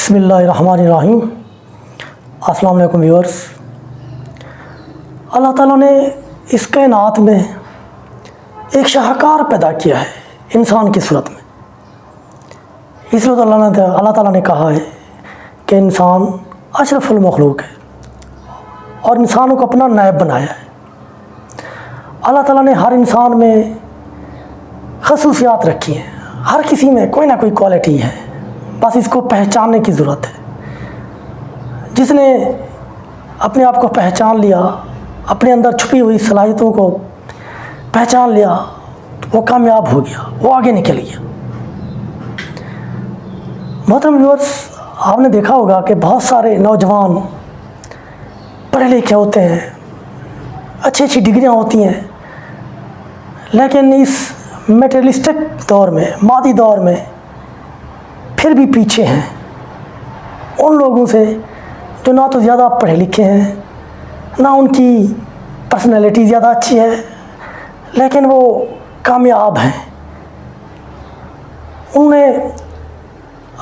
बिस्मिल्लाहिर्रहमानिर्रहीम। अस्सलाम वालेकुम व्यूअर्स। अल्लाह ताला ने इस कायनात में एक शाहकार पैदा किया है इंसान की सूरत में। इसलिए तो अल्लाह ताला ने कहा है कि इंसान अशरफुल मखलूक है और इंसानों को अपना नायब बनाया है। अल्लाह ताला ने हर इंसान में खसूसियात रखी हैं। हर किसी में कोई ना कोई क्वालिटी है, बस इसको पहचानने की ज़रूरत है। जिसने अपने आप को पहचान लिया, अपने अंदर छुपी हुई सलाहियतों को पहचान लिया, तो वो कामयाब हो गया, वो आगे निकल गया। मोहतरम व्यूअर्स, आपने देखा होगा कि बहुत सारे नौजवान पढ़े लिखे होते हैं, अच्छी अच्छी डिग्रियां होती हैं, लेकिन इस मटेरियलिस्टिक दौर में, मादी दौर में फिर भी पीछे हैं उन लोगों से जो ना तो ज़्यादा पढ़े लिखे हैं, ना उनकी पर्सनैलिटी ज़्यादा अच्छी है, लेकिन वो कामयाब हैं। उन्होंने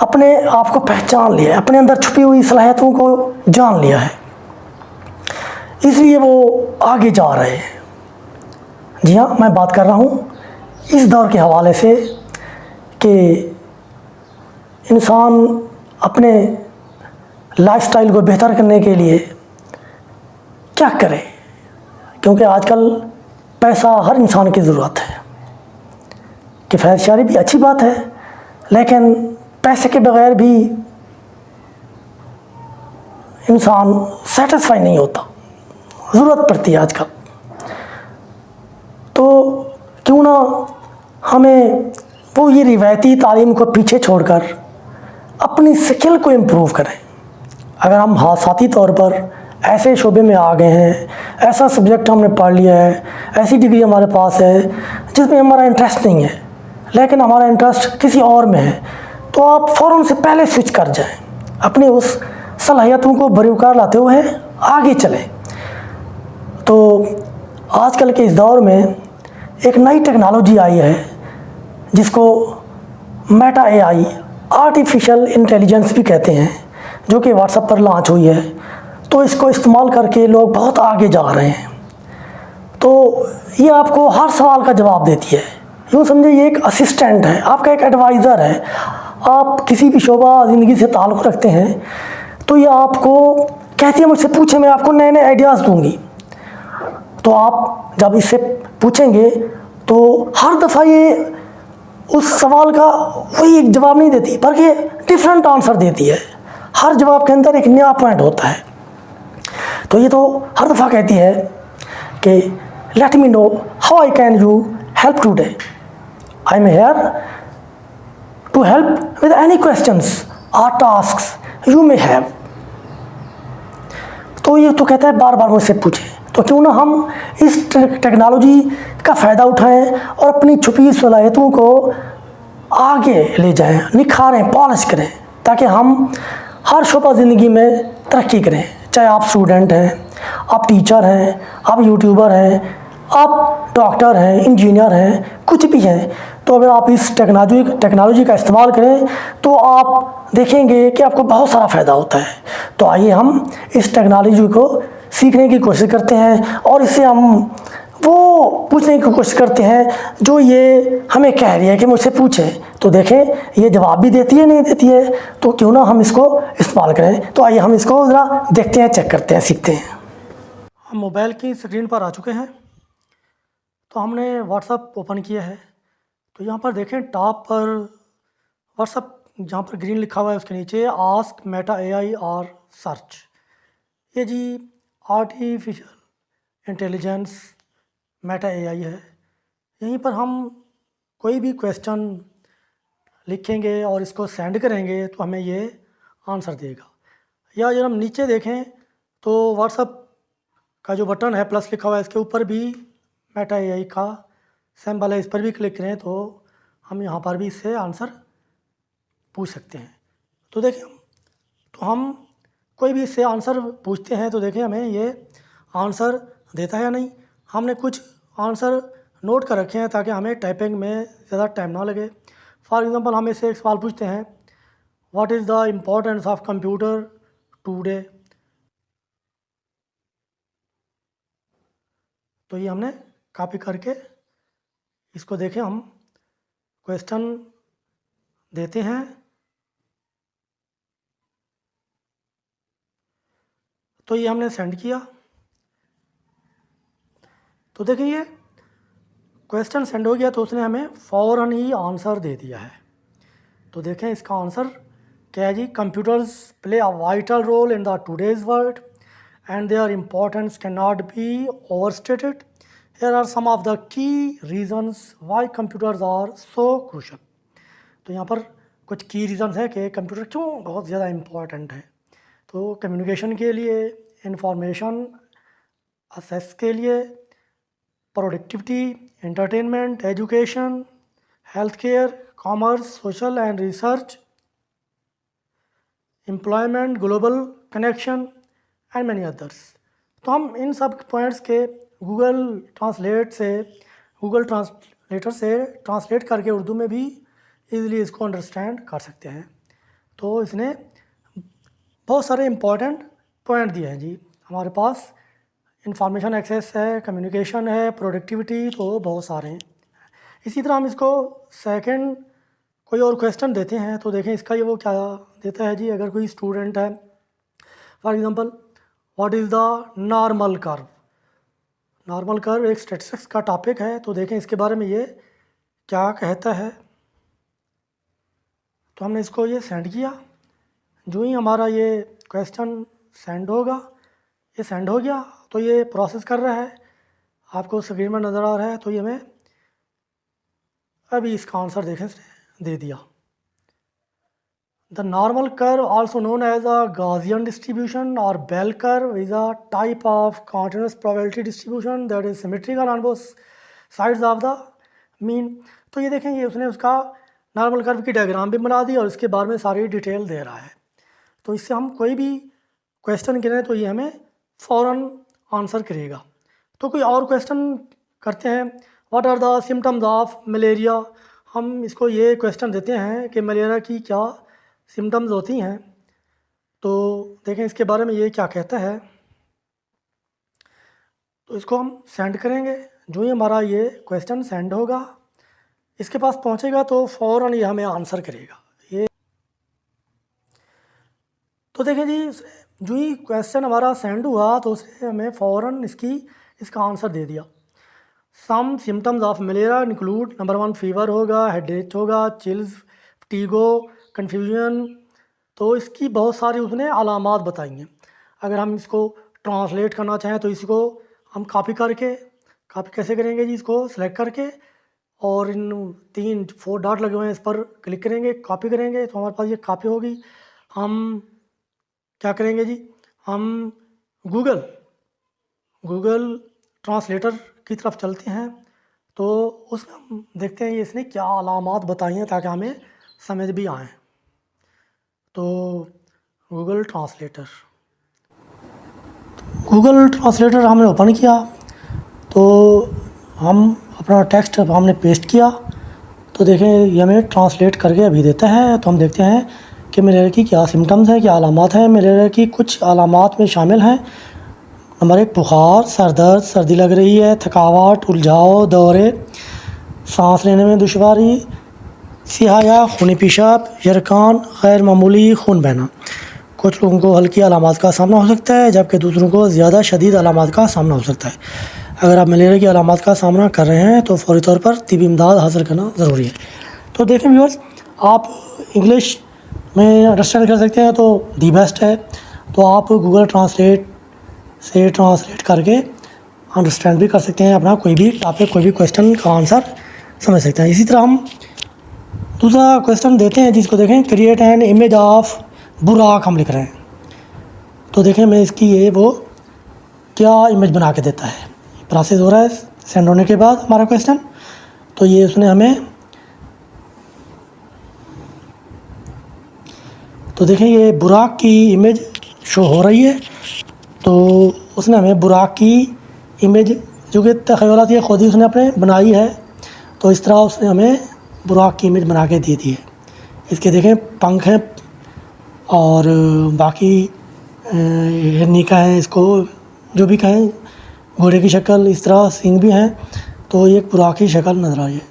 अपने आप को पहचान लिया है, अपने अंदर छुपी हुई सलाहियतों को जान लिया है, इसलिए वो आगे जा रहे हैं। जी हाँ, मैं बात कर रहा हूँ इस दौर के हवाले से कि इंसान अपने लाइफस्टाइल को बेहतर करने के लिए क्या करे, क्योंकि आजकल पैसा हर इंसान की ज़रूरत है। किफ़ायतशारी भी अच्छी बात है, लेकिन पैसे के बगैर भी इंसान सेटिस्फाई नहीं होता, ज़रूरत पड़ती है आजकल। तो क्यों ना हमें वो ये रिवायती तालीम को पीछे छोड़कर अपनी स्किल को इम्प्रूव करें। अगर हम हादसाती तौर पर ऐसे शोबे में आ गए हैं, ऐसा सब्जेक्ट हमने पढ़ लिया है, ऐसी डिग्री हमारे पास है जिसमें हमारा इंटरेस्ट नहीं है, लेकिन हमारा इंटरेस्ट किसी और में है, तो आप फ़ौरन से पहले स्विच कर जाएं, अपनी उस सलाहियतों को बरूकार लाते हुए आगे चलें। तो आजकल के इस दौर में एक नई टेक्नोलॉजी आई है जिसको मेटा एआई, आर्टिफिशियल इंटेलिजेंस भी कहते हैं, जो कि व्हाट्सएप पर लॉन्च हुई है। तो इसको इस्तेमाल करके लोग बहुत आगे जा रहे हैं। तो ये आपको हर सवाल का जवाब देती है। यूँ समझिए ये एक असिस्टेंट है, आपका एक एडवाइज़र है। आप किसी भी शोबा ज़िंदगी से ताल्लुक़ रखते हैं तो ये आपको कहती है मुझसे पूछे, मैं आपको नए नए आइडियाज़ दूँगी। तो आप जब इससे पूछेंगे तो हर दफ़ा ये उस सवाल का वही एक जवाब नहीं देती, बल्कि डिफरेंट आंसर देती है। हर जवाब के अंदर एक नया पॉइंट होता है। तो ये तो हर दफ़ा कहती है कि let me know how I can you help today, I am here to help with any questions or tasks you may have. तो ये तो कहता है बार बार मुझसे पूछे। तो क्यों ना हम इस टेक्नोलॉजी का फ़ायदा उठाएं और अपनी छुपी सलाहियतों को आगे ले जाएं, निखारें, पॉलिश करें, ताकि हम हर शोबा ज़िंदगी में तरक्की करें। चाहे आप स्टूडेंट हैं, आप टीचर हैं, आप यूट्यूबर हैं, आप डॉक्टर हैं, इंजीनियर हैं, कुछ भी हैं। तो अगर आप इस टेक्नोलॉजी का इस्तेमाल करें तो आप देखेंगे कि आपको बहुत सारा फ़ायदा होता है। तो आइए हम इस टेक्नोलॉजी को सीखने की कोशिश करते हैं और इससे हम वो पूछने की कोशिश करते हैं जो ये हमें कह रही है कि मुझसे पूछें। तो देखें ये जवाब भी देती है, नहीं देती है, तो क्यों ना हम इसको इस्तेमाल करें। तो आइए हम इसको ज़रा देखते हैं, चेक करते हैं, सीखते हैं। हम मोबाइल की स्क्रीन पर आ चुके हैं। तो हमने व्हाट्सएप ओपन किया है। तो यहाँ पर देखें टॉप पर व्हाट्सएप, जहाँ पर ग्रीन लिखा हुआ है उसके नीचे आस्क मेटा एआई और सर्च। ये जी आर्टिफिशियल इंटेलिजेंस मेटा एआई है। यहीं पर हम कोई भी क्वेश्चन लिखेंगे और इसको सेंड करेंगे तो हमें ये आंसर देगा। या जब हम नीचे देखें तो व्हाट्सएप का जो बटन है प्लस लिखा हुआ है, इसके ऊपर भी मेटा एआई का सिंबल है, इस पर भी क्लिक करें तो हम यहाँ पर भी इससे आंसर पूछ सकते हैं। तो देखें, तो हम कोई भी इससे आंसर पूछते हैं तो देखें हमें ये आंसर देता है या नहीं। हमने कुछ आंसर नोट कर रखे हैं ताकि हमें टाइपिंग में ज़्यादा टाइम ना लगे। फॉर एग्ज़ाम्पल हम इससे एक सवाल पूछते हैं, what is the importance of computer today. तो ये हमने कॉपी करके इसको देखें, हम क्वेश्चन देते हैं। तो ये हमने सेंड किया। तो देखिए ये क्वेश्चन सेंड हो गया, तो उसने हमें फ़ौरन ही आंसर दे दिया है। तो देखें इसका आंसर क्या है जी। Computers play a vital role in the today's world and their importance can not be overstated. Here are some of the key reasons why computers are so crucial. तो यहाँ पर कुछ की रीजंस है कि कंप्यूटर क्यों बहुत ज़्यादा इम्पोर्टेंट है। तो कम्युनिकेशन के लिए, इंफॉर्मेशन असेस के लिए, productivity, entertainment, education, health care, commerce, social and research, employment, global connection and many others. तो हम इन सब पॉइंट्स के गूगल ट्रांसलेटर से ट्रांसलेट करके उर्दू में भी इजीली इसको अंडरस्टैंड कर सकते हैं। तो इसने बहुत सारे इम्पोर्टेंट पॉइंट दिए हैं जी। हमारे पास इंफॉर्मेशन एक्सेस है, कम्युनिकेशन है, प्रोडक्टिविटी, तो बहुत सारे हैं। इसी तरह हम इसको सेकंड कोई और क्वेश्चन देते हैं। तो देखें इसका ये वो क्या देता है जी। अगर कोई स्टूडेंट है, for example, what is the normal curve. Normal curve एक स्टैटिस्टिक्स का टॉपिक है। तो देखें इसके बारे में ये क्या कहता है। तो हमने इसको ये सेंड किया। जो ही हमारा ये क्वेश्चन सेंड होगा, ये सेंड हो गया, तो ये प्रोसेस कर रहा है, आपको स्क्रीन में नज़र आ रहा है। तो ये हमें अभी इसका आंसर देखें, इसने दे दिया। The normal curve also known as a Gaussian distribution और bell curve is a type of continuous probability distribution that is symmetrical on both sides of the mean. तो ये देखें, ये उसने उसका नॉर्मल कर्व की डायग्राम भी बना दी और इसके बारे में सारी डिटेल दे रहा है। तो इससे हम कोई भी क्वेश्चन करें तो ये हमें फ़ौरन आंसर करेगा। तो कोई और क्वेश्चन करते हैं। What are the symptoms of malaria. हम इसको ये क्वेश्चन देते हैं कि मलेरिया की क्या सिम्टम्स होती हैं। तो देखें इसके बारे में ये क्या कहता है। तो इसको हम सेंड करेंगे। जो ही हमारा ये क्वेश्चन सेंड होगा, इसके पास पहुंचेगा, तो फ़ौरन ये हमें आंसर करेगा। ये तो देखें जी, जो ही क्वेश्चन हमारा सेंड हुआ तो उसने हमें फ़ौरन इसका आंसर दे दिया। Some symptoms of malaria include, number 1 fever होगा, हेडेक होगा, चिल्स, फटीगो, कन्फ्यूजन। तो इसकी बहुत सारी उसने अलामात बताई हैं। अगर हम इसको ट्रांसलेट करना चाहें तो इसको हम कॉपी कैसे करेंगे जी। इसको सेलेक्ट करके और इन 4 डॉट लगे हुए हैं, इस पर क्लिक करेंगे, कॉपी करेंगे, तो हमारे पास ये कॉपी होगी। हम क्या करेंगे जी, हम गूगल ट्रांसलेटर की तरफ चलते हैं। तो उसमें हम देखते हैं ये इसने क्या अलामात बताई हैं ताकि हमें समझ भी आए। तो गूगल ट्रांसलेटर हमने ओपन किया, तो हम अपना टेक्स्ट हमने पेस्ट किया। तो देखें ये हमें ट्रांसलेट करके अभी देता है। तो हम देखते हैं कि मलेरिया की क्या सिम्टम्स हैं, क्या अलामात हैं। मलेरिया की कुछ अलामात में शामिल हैं। नंबर 1 बुखार, सर दर्द, सर्दी लग रही है, थकावट, उलझाव, दौरे, सांस लेने में दुश्वारी, सिहाया, खूनी पेशाब, यरकान, गैर मामूली खून बहना। कुछ लोगों को हल्की अलामात का सामना हो सकता है, जबकि दूसरों को ज़्यादा शदीद अलामात का सामना हो सकता है। अगर आप मलेरिया की अलामात का सामना कर रहे हैं तो फ़ौरी तौर पर तिब्बी इमदाद हासिल करना ज़रूरी है। तो देखें व्यूअर्स, आप इंग्लिश में अंडरस्टैंड कर सकते हैं तो दी बेस्ट है। तो आप गूगल ट्रांसलेट से ट्रांसलेट करके अंडरस्टैंड भी कर सकते हैं, अपना कोई भी टॉपिक, कोई भी क्वेश्चन का आंसर समझ सकते हैं। इसी तरह हम दूसरा क्वेश्चन देते हैं जिसको देखें, क्रिएट एन इमेज ऑफ बुराक हम लिख रहे हैं। तो देखें मैं इसकी ये वो क्या इमेज बना के देता है। प्रोसेस हो रहा है सेंड होने के बाद हमारा क्वेश्चन। तो ये उसने हमें, तो देखें ये बुराक की इमेज शो हो रही है। तो उसने हमें बुराक की इमेज, जो कि तख़यलात ये खुद ही उसने अपने बनाई है, तो इस तरह उसने हमें बुराक की इमेज बना के दी थी है। इसके देखें पंख हैं, और बाकी हिरनी का है, इसको जो भी कहें, घोड़े की शक्ल, इस तरह सींग भी हैं, तो ये एक बुराक की शक्ल नज़र आई है।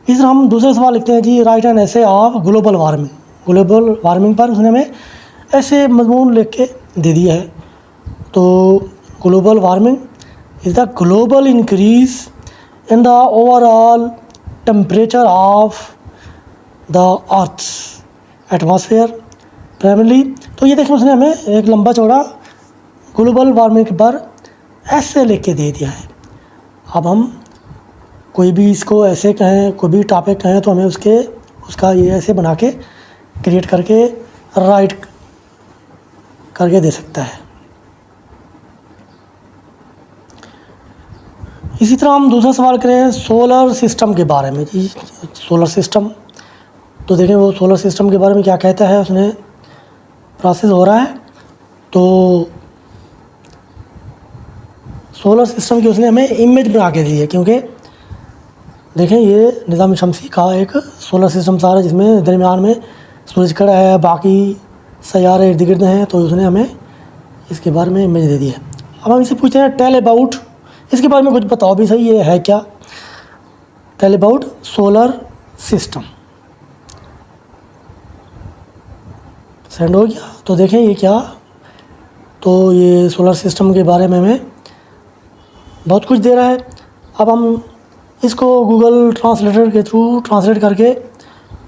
इस तरह हम दूसरा सवाल लिखते हैं जी, राइट एन ऐसे of global warming. Global warming पर उसने हमें ऐसे मजमून लिख के दे दिया है। तो global warming is the global increase in the overall temperature of the earth atmosphere primarily. तो ये देखिए उसने हमें एक लंबा चौड़ा ग्लोबल वार्मिंग पर ऐसे लिख के दे दिया है। अब हम कोई भी इसको ऐसे कहें, कोई भी टॉपिक कहें, तो हमें उसका ये ऐसे बना के क्रिएट करके राइट करके दे सकता है। इसी तरह हम दूसरा सवाल करें सोलर सिस्टम के बारे में जी। सोलर सिस्टम, तो देखें वो सोलर सिस्टम के बारे में क्या कहता है, उसने प्रोसेस हो रहा है। तो सोलर सिस्टम की उसने हमें इमेज बना के दी है, क्योंकि देखें ये निज़ाम शमसी का एक सोलर सिस्टम सारा, जिसमें दरमियान में सूरज खड़ा है, बाकी सैयारे इर्द गिर्द हैं। तो उसने हमें इसके बारे में इमेज दे दी है। अब हम इसे पूछते हैं टेल अबाउट, इसके बारे में कुछ बताओ भी सही, ये है क्या। Tell about solar system, send हो गया। तो देखें ये क्या, तो ये सोलर सिस्टम के बारे में हमें बहुत कुछ दे रहा है। अब हम इसको गूगल ट्रांसलेटर के थ्रू ट्रांसलेट करके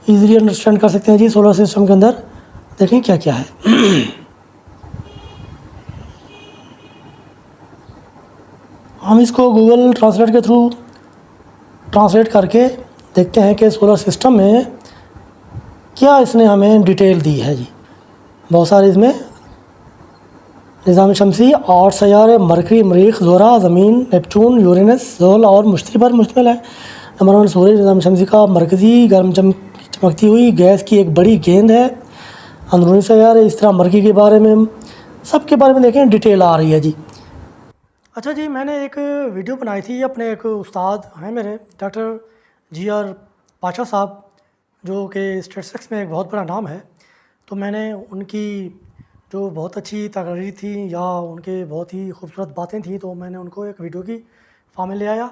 इजीली अंडरस्टैंड कर सकते हैं जी। सोलर सिस्टम के अंदर देखें क्या क्या है। हम इसको गूगल ट्रांसलेट के थ्रू ट्रांसलेट करके देखते हैं कि सोलर सिस्टम में क्या इसने हमें डिटेल दी है जी। बहुत सारे इसमें निज़ाम शमसी 8 सैयारे मरकरी, मरीख, ज़ोरा, ज़मीन, नेपचून, यूरेनस, ज़ोल और मुश्तरी पर मुश्तमिल है। नंबर 1 सूरज निज़ाम शमसी का मरकज़ी गर्म चमकती हुई गैस की एक बड़ी गेंद है। अंदरूनी सैयारे, इस तरह मरकरी के बारे में, सब के बारे में देखें डिटेल आ रही है जी। अच्छा जी, मैंने एक वीडियो बनाई थी, अपने एक उस्ताद हैं मेरे, डॉक्टर GR पाशा साहब, जो कि स्टैटिस्टिक्स में एक बहुत बड़ा नाम है। तो मैंने उनकी जो बहुत अच्छी तकरीर थी या उनके बहुत ही खूबसूरत बातें थी, तो मैंने उनको एक वीडियो की फॉर्म में ले आया।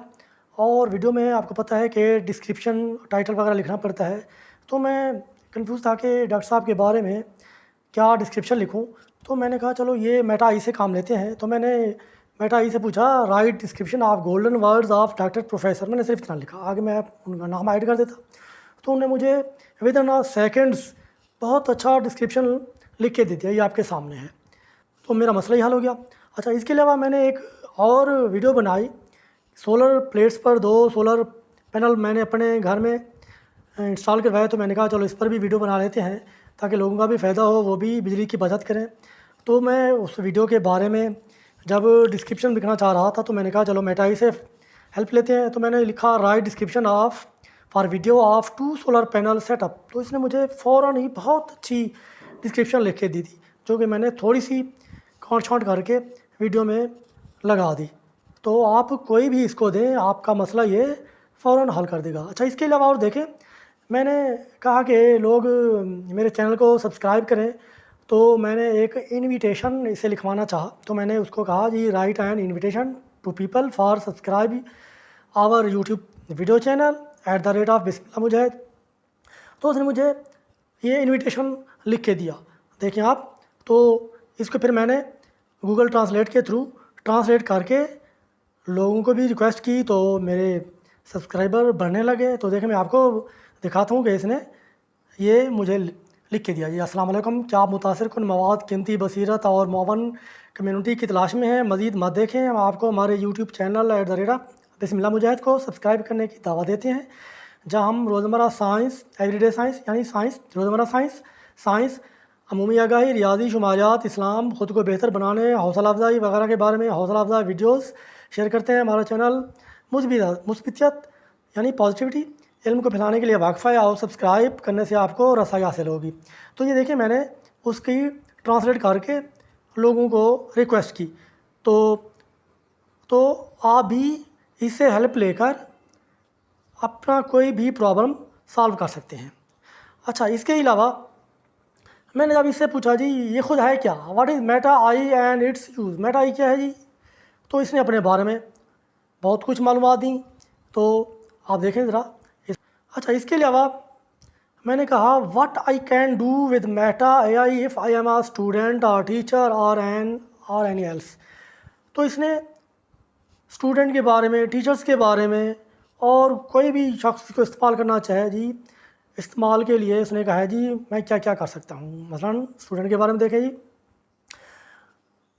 और वीडियो में आपको पता है कि डिस्क्रिप्शन, टाइटल वगैरह लिखना पड़ता है। तो मैं कंफ्यूज था कि डॉक्टर साहब के बारे में क्या डिस्क्रिप्शन लिखूं। तो मैंने कहा चलो ये मेटा आई से काम लेते हैं। तो मैंने मेटा आई से पूछा right description of golden words of doctor professor, मैंने सिर्फ इतना लिखा, आगे मैं उनका नाम ऐड कर देता। तो उन्होंने मुझे विद इन सेकेंड्स बहुत अच्छा डिस्क्रिप्शन लिख के दे दिया, ये आपके सामने है। तो मेरा मसला ही हल हो गया। अच्छा, इसके अलावा मैंने एक और वीडियो बनाई, सोलर प्लेट्स पर 2 सोलर पैनल मैंने अपने घर में इंस्टॉल करवाया। तो मैंने कहा चलो इस पर भी वीडियो बना लेते हैं, ताकि लोगों का भी फ़ायदा हो, वो भी बिजली की बचत करें। तो मैं उस वीडियो के बारे में जब डिस्क्रिप्शन लिखना चाह रहा था, तो मैंने कहा चलो मेटाई से हेल्प लेते हैं। तो मैंने लिखा right description of for video of 2 solar panel setup. तो इसने मुझे फ़ौरन ही बहुत अच्छी डिस्क्रिप्शन लिख के दी थी, जो कि मैंने थोड़ी सी काट छाँट करके वीडियो में लगा दी। तो आप कोई भी इसको दें, आपका मसला ये फ़ौरन हल कर देगा। अच्छा, इसके अलावा और देखें, मैंने कहा कि लोग मेरे चैनल को सब्सक्राइब करें। तो मैंने एक इनविटेशन इसे लिखवाना चाहा। तो मैंने उसको कहा जी write an invitation to people for subscribe our YouTube video channel @ Bismillah Mujahid. तो उसने मुझे ये इनविटेशन लिख के दिया, देखें आप। तो इसको फिर मैंने गूगल ट्रांसलेट के थ्रू ट्रांसलेट करके लोगों को भी रिक्वेस्ट की, तो मेरे सब्सक्राइबर बढ़ने लगे। तो देखें मैं आपको दिखाता हूँ कि इसने ये मुझे लिख के दिया जी। अस्सलाम वालेकुम, क्या आप मुतासिर कुन मवाद, कीमती बसीरत और मुआवन कम्युनिटी की तलाश में हैं? मज़ीद मत देखें, हम आपको हमारे यूट्यूब चैनल @ बिस्मिल्लाह मुजाहिद को सब्सक्राइब करने की दावा देते हैं, जहाँ हम रोज़मर्रा साइंस, एवरीडे साइंस यानी साइंस, रोज़मर्रा साइंस, अमूमी आगाही, रियाजी, शुमारियात, इस्लाम, ख़ुद को बेहतर बनाने, हौसला अफजाई वगैरह के बारे में हौसला अफजा वीडियोज़ शेयर करते हैं। हमारा चैनल मुस्बितियत यानी पॉजिटिविटी, इल्म को फैलाने के लिए वाक़फ़ा है, और सब्सक्राइब करने से आपको रसाई हासिल होगी। तो ये देखिए मैंने उसकी ट्रांसलेट करके लोगों को रिक्वेस्ट की। तो आप भी इससे हेल्प लेकर अपना कोई भी प्रॉब्लम सॉल्व कर सकते हैं। अच्छा, इसके अलावा मैंने जब इससे पूछा जी ये खुद है क्या, what is Meta AI and its use, Meta AI क्या है जी, तो इसने अपने बारे में बहुत कुछ मालूमात दी। तो आप देखें ज़रा अच्छा, इसके अलावा मैंने कहा what I can do with Meta AI if I am a student or teacher or any else. तो इसने स्टूडेंट के बारे में, टीचर्स के बारे में, और कोई भी शख्स को इस्तेमाल करना चाहे जी, इस्तेमाल के लिए उसने कहा है जी मैं क्या क्या कर सकता हूँ। मसलन स्टूडेंट के बारे में देखें जी,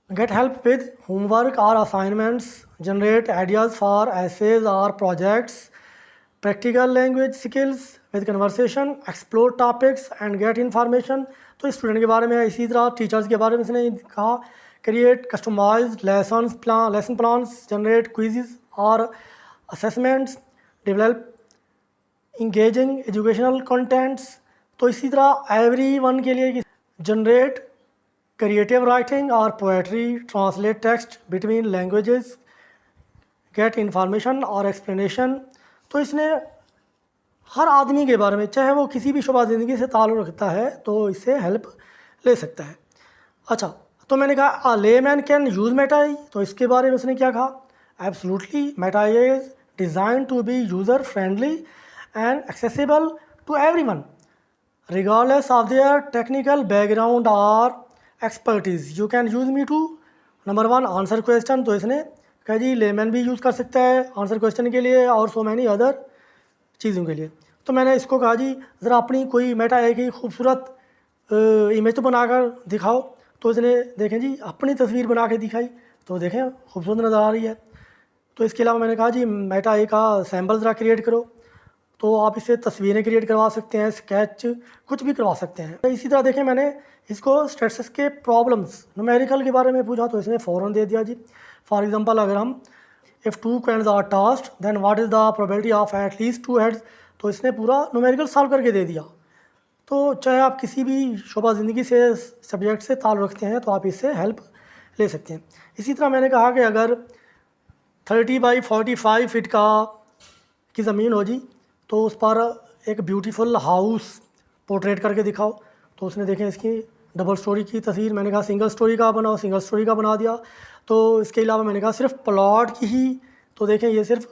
गेट हेल्प विद होमवर्क और assignments, generate ideas for essays और projects, practical language skills with conversation, explore topics and get information. तो स्टूडेंट के बारे में, इसी तरह टीचर्स के बारे में इसने कहा create customised lesson plans, generate quiz और assessments, develop engaging educational contents. तो इसी तरह एवरी वन के लिए जनरेट क्रिएटिव राइटिंग और poetry, translate text between languages, get information और एक्सप्लेनेशन। तो इसने हर आदमी के बारे में, चाहे वो किसी भी शुबा ज़िंदगी से ताल्लुक़ रखता है, तो इससे हेल्प ले सकता है। अच्छा, तो मैंने कहा a layman can use Meta AI, तो इसके बारे में उसने क्या कहा, absolutely Meta AI is design to be user friendly and accessible to everyone regardless of their technical background or expertise. You can use me to number 1 answer question. तो इसने कहा जी लेमैन भी यूज़ कर सकता है आंसर क्वेश्चन के लिए और सो मैनी अदर चीज़ों के लिए। तो मैंने इसको कहा जी ज़रा अपनी कोई मेटा AI की खूबसूरत इमेज तो बनाकर दिखाओ। तो इसने देखें जी अपनी तस्वीर बना के दिखाई, तो देखें खूबसूरत नज़र आ रही है। तो इसके अलावा मैंने कहा जी मेटा AI का सैम्पल ज़रा क्रिएट करो। तो आप इससे तस्वीरें क्रिएट करवा सकते हैं, स्केच कुछ भी करवा सकते हैं। तो इसी तरह देखें मैंने इसको स्टैटिस्टिक्स के प्रॉब्लम्स न्यूमेरिकल के बारे में पूछा, तो इसने फ़ौरन दे दिया जी। फॉर एग्जांपल अगर हम if 2 coins are tossed then what is the probability of at least 2 heads, तो इसने पूरा न्यूमेरिकल सॉल्व करके दे दिया। तो चाहे आप किसी भी शोबा ज़िंदगी से सब्जेक्ट से ताल्लुक़ रखते हैं तो आप इससे हेल्प ले सकते हैं। इसी तरह मैंने कहा कि अगर 30 बाई 45 फीट की ज़मीन हो जी, तो उस पर एक ब्यूटीफुल हाउस पोर्ट्रेट करके दिखाओ। तो उसने देखें इसकी डबल स्टोरी की तस्वीर, मैंने कहा सिंगल स्टोरी का बनाओ, सिंगल स्टोरी का बना दिया। तो इसके अलावा मैंने कहा सिर्फ प्लॉट की ही, तो देखें ये सिर्फ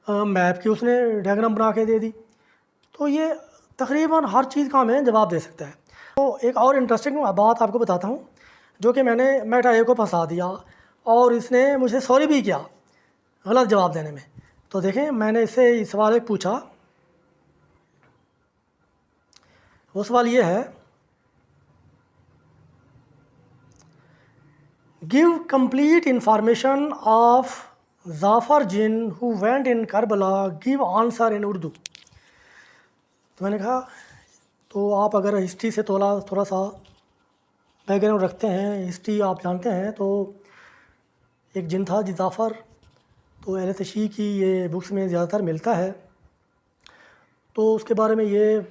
मैप की उसने डायग्राम बना के दे दी। तो ये तकरीबन हर चीज़ का हमें जवाब दे सकता है। तो एक और इंटरेस्टिंग बात आपको बताता हूँ, जो कि मैंने मेटा AI को फंसा दिया और इसने मुझे सॉरी भी किया गलत जवाब देने में। तो देखें मैंने इससे इस सवाल एक पूछा, वो सवाल ये है give complete information of Jafar Jinn who went in Karbala, give answer in Urdu. तो मैंने कहा तो आप अगर हिस्ट्री से थोड़ा सा बैकग्राउंड रखते हैं, हिस्ट्री आप जानते हैं, तो एक जिन था जी जाफ़र, तो अहले तशरीह की ये बुक्स में ज़्यादातर मिलता है। तो उसके बारे में ये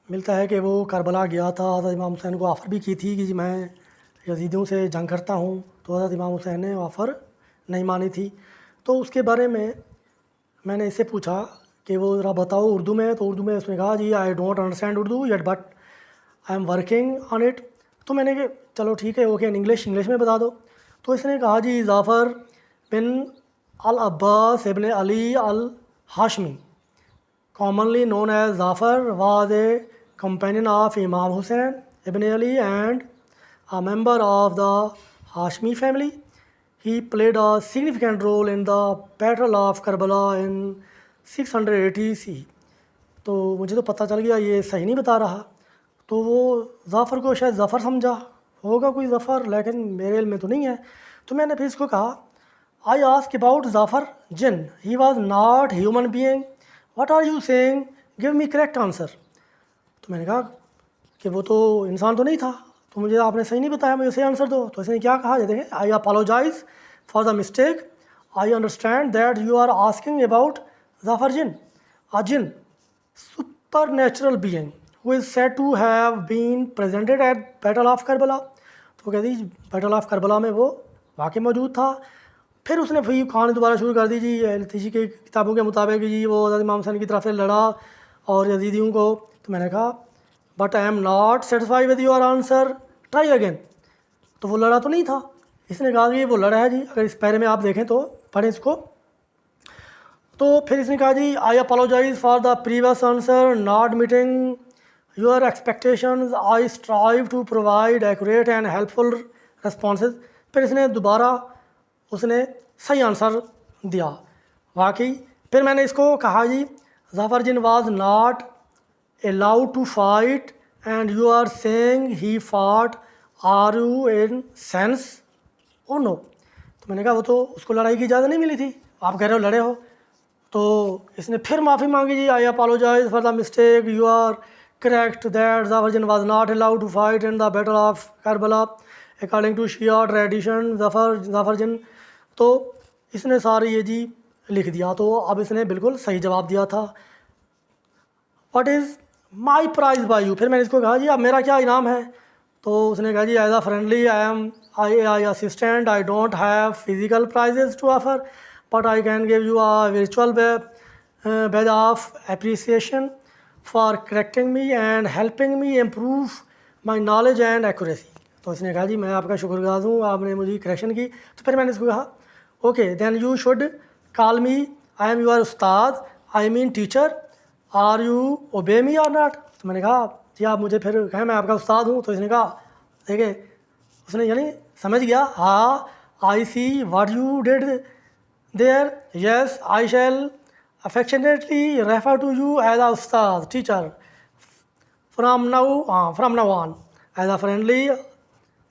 मिलता है कि वो करबला गया था, हज़रत इमाम हुसैन को ऑफ़र भी की थी कि जी मैं यजीदियों से जंग करता हूँ, तो हज़रत इमाम हुसैन ने ऑफ़र नहीं मानी थी। तो उसके बारे में मैंने इससे पूछा कि वो ज़रा बताओ उर्दू में। तो उर्दू में उसने कहा जी I don't understand Urdu yet but I am working on it. तो मैंने कहा चलो ठीक है, ओके इन इंग्लिश में बता दो। तो इसने कहा जी जाफ़र बिन अल अब्बास इब्न अली अल Hashmi, commonly known as Zafar, was a companion of Imam Hussein ibn Ali and a member of the Hashmi family. He played a significant role in the Battle of Karbala in 680 CE. तो मुझे तो पता चल गया ये सही नहीं बता रहा। तो वो जाफ़र को शायद ज़फ़र समझा होगा कोई ज़फ़र, लेकिन मेरे इल्म में तो नहीं है। तो मैंने फिर इसको कहा I ask about ज़ाफ़र jinn, he was not human being, what are you saying, give me correct answer. तो मैंने कहा कि वो तो इंसान तो नहीं था, तो मुझे आपने सही नहीं बताया, मुझे सही आंसर दो। तो इसने क्या कहा, देखें I apologise for the mistake, I understand that you are asking about ज़ाफ़र jinn, a jinn supernatural being who is said to have been presented at battle of Karbala. तो कहती बैटल ऑफ करबला में वो वाकई मौजूद था। फिर उसने फिर कहानी दोबारा शुरू कर दी जी किसी के किताबों के मुताबिक जी वो हज़रत इमाम हुसैन की तरफ से लड़ा और यजीदियों को। तो मैंने कहा but I am not satisfied with your answer, try again. तो वो लड़ा तो नहीं था, इसने कहा कि वो लड़ा है जी। अगर इस पैरे में आप देखें तो पढ़ें इसको, तो फिर इसने कहा जी I apologise for the previous answer not meeting your expectations, I strive to provide accurate and helpful responses. फिर इसने दोबारा उसने सही आंसर दिया वाकई। फिर मैंने इसको कहा जी Zafar jinn was not allowed to fight and you are saying he fought, are you in sense or no. तो मैंने कहा वो तो उसको लड़ाई की इजाज़त नहीं मिली थी, आप कह रहे हो लड़े हो। तो इसने फिर माफ़ी मांगी जी I apologise for the mistake, you are correct that Zafar jinn was not allowed to fight in the battle of Karbala according to Shia tradition Zafar jinn. तो इसने सारी ये जी लिख दिया। तो अब इसने बिल्कुल सही जवाब दिया था। What is my prize by you. फिर मैंने इसको कहा जी अब मेरा क्या इनाम है। तो उसने कहा जी as a friendly AI assistant I don't have physical prizes to offer, but I can give you a virtual badge of appreciation for correcting me and helping me improve my knowledge and accuracy. तो इसने कहा जी मैं आपका शुक्रगुजार हूँ, आपने मुझे correction की। तो फिर मैंने इसको कहा okay then you should call me, I am your ustad, I mean teacher, are you obey me और नॉट। तो मैंने कहा जी आप मुझे फिर कहें मैं आपका उस्ताद हूँ। तो इसने कहा देखिए उसने यानी समझ गया, हाँ I see what you did there, yes I shall affectionately refer to you as a ustad teacher from now on as a friendly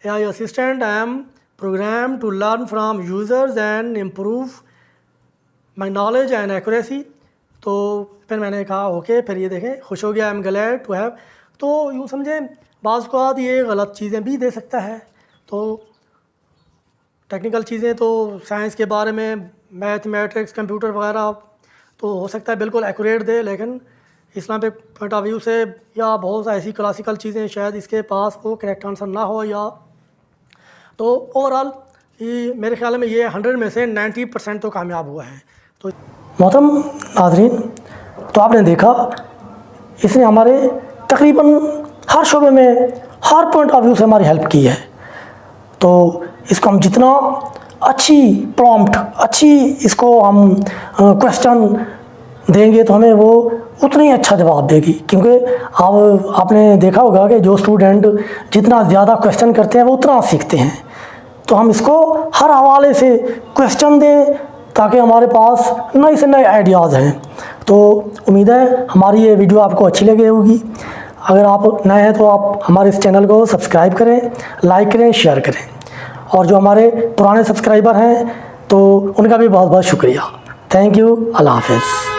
AI assistant. I am programmed to learn from users and improve my knowledge and accuracy. तो फिर मैंने कहा okay. फिर ये देखें खुश हो गया, I am glad to have. तो यूँ समझें बाज़ औक़ात ये गलत चीज़ें भी दे सकता है। तो टेक्निकल चीज़ें तो साइंस के बारे में मैथमेटिक्स कंप्यूटर वगैरह तो हो सकता है बिल्कुल एक्यूरेट दे, लेकिन इस्लामिक पॉइंट ऑफ व्यू से या बहुत ऐसी क्लासिकल चीज़ें शायद इसके पास वो करेक्ट आंसर ना हो। या तो ओवरऑल ये मेरे ख्याल में ये 100 में से 90% तो कामयाब हुआ है। तो मोहतरम नाज़रीन, तो आपने देखा इसने हमारे तकरीबन हर शोबे में हर पॉइंट ऑफ व्यू से हमारी हेल्प की है। तो इसको हम जितना अच्छी प्रॉम्प्ट अच्छी इसको हम क्वेश्चन देंगे तो हमें वो उतना ही अच्छा जवाब देगी, क्योंकि अब आपने देखा होगा कि जो स्टूडेंट जितना ज़्यादा क्वेश्चन करते हैं वो उतना सीखते हैं। तो हम इसको हर हवाले से क्वेश्चन दें ताकि हमारे पास नए से नए आइडियाज़ हैं। तो उम्मीद है हमारी ये वीडियो आपको अच्छी लगी होगी। अगर आप नए हैं तो आप हमारे इस चैनल को सब्सक्राइब करें, लाइक करें, शेयर करें। और जो हमारे पुराने सब्सक्राइबर हैं तो उनका भी बहुत बहुत शुक्रिया। Thank you. अल्लाह हाफ़िज़।